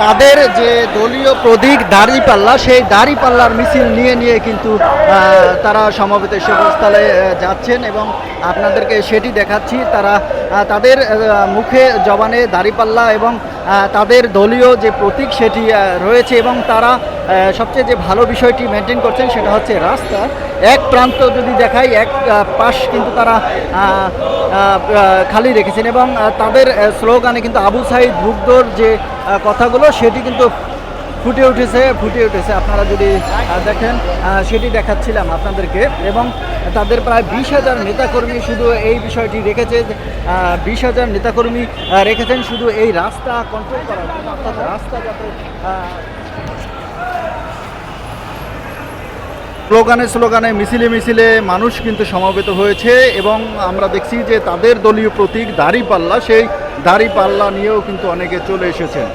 তাদের যে দলীয় প্রতীক দাঁড়িপাল্লা, সেই দাঁড়িপাল্লার মিছিল নিয়ে কিন্তু তারা সমবেত সভাস্থলে যাচ্ছেন এবং আপনাদেরকে সেটি দেখাচ্ছি। তারা তাদের মুখে জবানে দাঁড়িপাল্লা এবং তাদের দলীয় যে প্রতীক সেটি রয়েছে এবং তারা সবচেয়ে যে ভালো বিষয়টি মেনটেন করছেন সেটা হচ্ছে রাস্তা এক প্রান্ত যদি দেখাই, এক পাশ কিন্তু তারা খালি রেখেছেন এবং তাদের স্লোগানে কিন্তু আবু সাঈদ মুগ্ধর যে কথাগুলো সেটি কিন্তু ফুটে উঠেছে। আপনারা যদি দেখেন সেটি দেখাচ্ছিলাম আপনাদেরকে এবং তাদের প্রায় 20,000 নেতাকর্মী শুধু এই বিষয়টি রেখেছে, 20,000 নেতাকর্মী রেখেছেন শুধু এই রাস্তা কন্ট্রোল করার জন্য, অর্থাৎ রাস্তা যাতে স্লোগানে মিছিলে মানুষ কিন্তু সমবেত হয়েছে এবং আমরা দেখছি যে তাদের দলীয় প্রতীক দাঁড়িপাল্লা, সেই দাঁড়িপাল্লা নিয়েও কিন্তু অনেকে চলে এসেছেন।